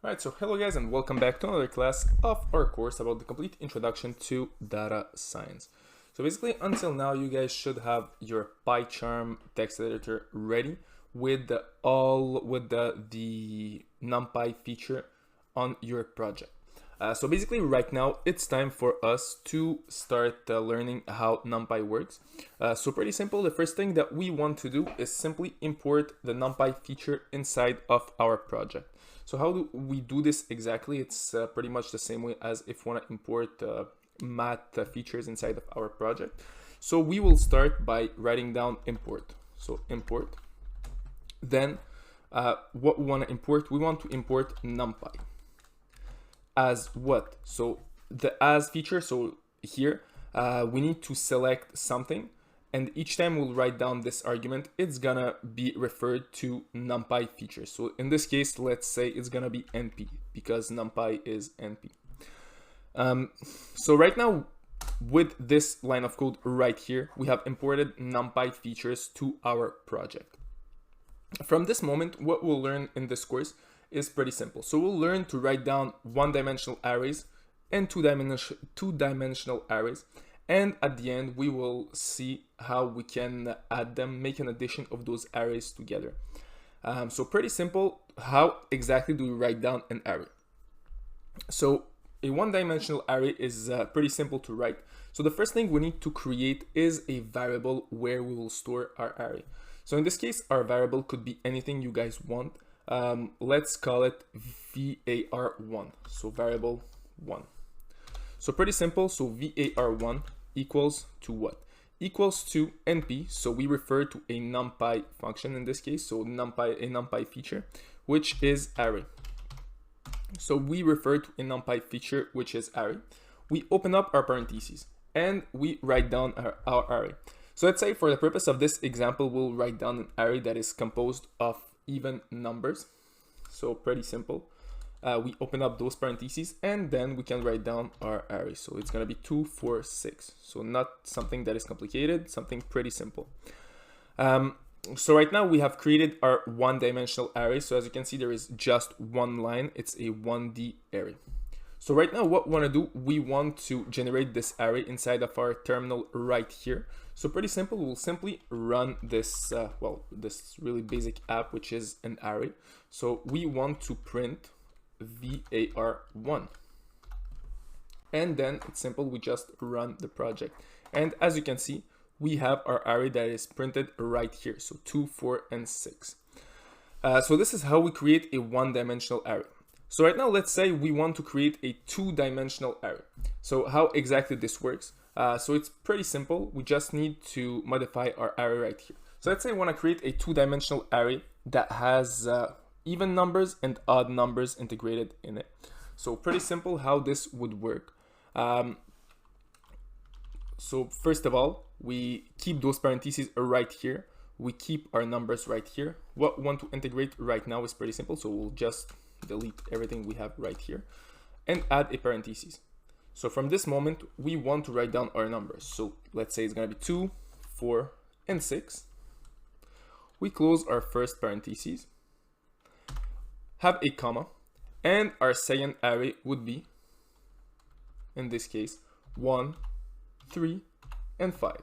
Alright, so hello guys and welcome back to another class of our course about the complete introduction to data science. So basically until now you guys should have your PyCharm text editor ready with the NumPy feature on your project. So basically right now it's time for us to start learning how NumPy works. So pretty simple, the first thing that we want to do is simply import the NumPy feature inside of our project. So how do we do this exactly? It's pretty much the same way as if we want to import math features inside of our project. So we will start by writing down import. So import. Then what we want to import, we want to import NumPy. As what? So the as feature, so here we need to select something, and each time we'll write down this argument, it's gonna be referred to NumPy feature. So in this case, let's say it's gonna be NP because NumPy is NP. So right now with this line of code right here, we have imported NumPy features to our project. From this moment, what we'll learn in this course is pretty simple. So we'll learn to write down one-dimensional arrays and two-dimensional arrays. And at the end, we will see how we can add them, make an addition of those arrays together. So pretty simple. How exactly do we write down an array? So a one-dimensional array is pretty simple to write. So the first thing we need to create is a variable where we will store our array. So in this case, our variable could be anything you guys want. Let's call it var1. So variable 1. So pretty simple. So var1 equals to what? Equals to np. So we refer to a NumPy function in this case. So a NumPy feature, which is array. So we refer to a NumPy feature, which is array. We open up our parentheses and we write down our array. So let's say for the purpose of this example, we'll write down an array that is composed of even numbers. So pretty simple. We open up those parentheses and then we can write down our array. So it's going to be 2, 4, 6. So not something that is complicated, something pretty simple. So right now we have created our one-dimensional array. So as you can see, there is just one line. It's a 1D array. So right now what we want to do, we want to generate this array inside of our terminal right here. So pretty simple, we'll simply run this, this really basic app, which is an array. So we want to print var1. And then it's simple, we just run the project. And as you can see, we have our array that is printed right here. So 2, 4, and 6. So this is how we create a one-dimensional array. So right now, let's say we want to create a two-dimensional array. So how exactly this works? So it's pretty simple. We just need to modify our array right here. So let's say I want to create a two-dimensional array that has even numbers and odd numbers integrated in it. So pretty simple how this would work. So first of all, we keep those parentheses right here. We keep our numbers right here. What we want to integrate right now is pretty simple. So we'll just delete everything we have right here and add a parentheses. So from this moment, we want to write down our numbers. So let's say it's going to be 2, 4, and 6. We close our first parentheses, have a comma, and our second array would be, in this case, 1, 3, and 5.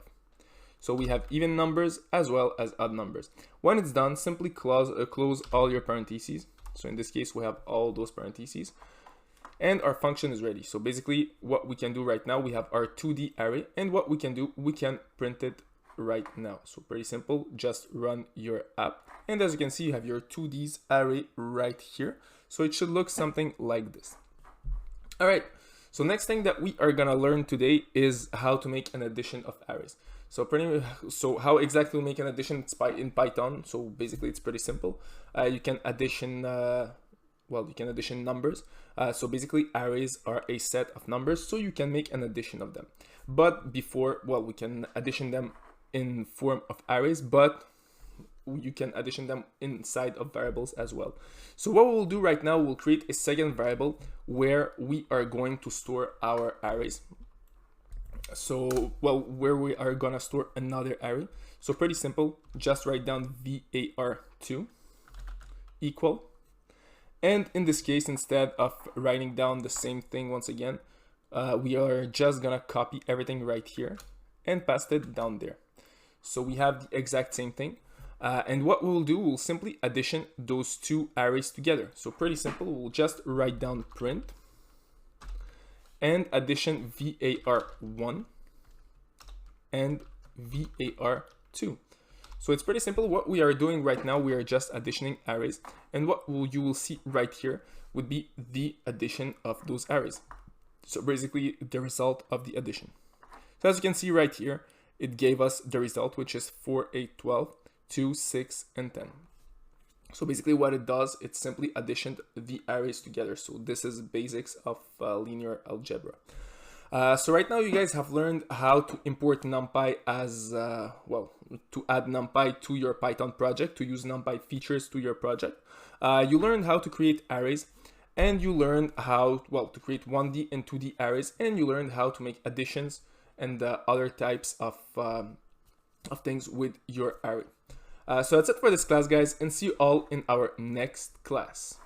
So we have even numbers as well as odd numbers. When it's done, simply close all your parentheses. So in this case, we have all those parentheses. And our function is ready. So basically what we can do right now, we have our 2D array, and what we can do, we can print it right now. So pretty simple, just run your app. And as you can see, you have your 2D's array right here. So it should look something like this. All right, so next thing that we are gonna learn today is how to make an addition of arrays. So how exactly we make an addition in Python. So basically it's pretty simple. You can addition numbers. So basically arrays are a set of numbers, so you can make an addition of them. But before, we can addition them in form of arrays, but you can addition them inside of variables as well. So what we'll do right now, we'll create a second variable where we are going to store our arrays. So, where we are gonna store another array. So pretty simple, just write down var2 equal, And in this case, instead of writing down the same thing once again, we are just gonna copy everything right here and paste it down there. So we have the exact same thing. And what we'll do, we'll simply addition those two arrays together. So pretty simple, we'll just write down print and addition var1 and var2. So it's pretty simple. What we are doing right now, we are just additioning arrays. And what you will see right here would be the addition of those arrays. So basically the result of the addition. So as you can see right here, it gave us the result, which is 4, 8, 12, 2, 6, and 10. So basically what it does, it simply additioned the arrays together. So this is basics of linear algebra. So right now you guys have learned how to import NumPy as, to add NumPy to your Python project, to use NumPy features to your project. You learned how to create arrays, and you learned how, to create 1D and 2D arrays, and you learned how to make additions and other types of things with your array. So that's it for this class, guys, and see you all in our next class.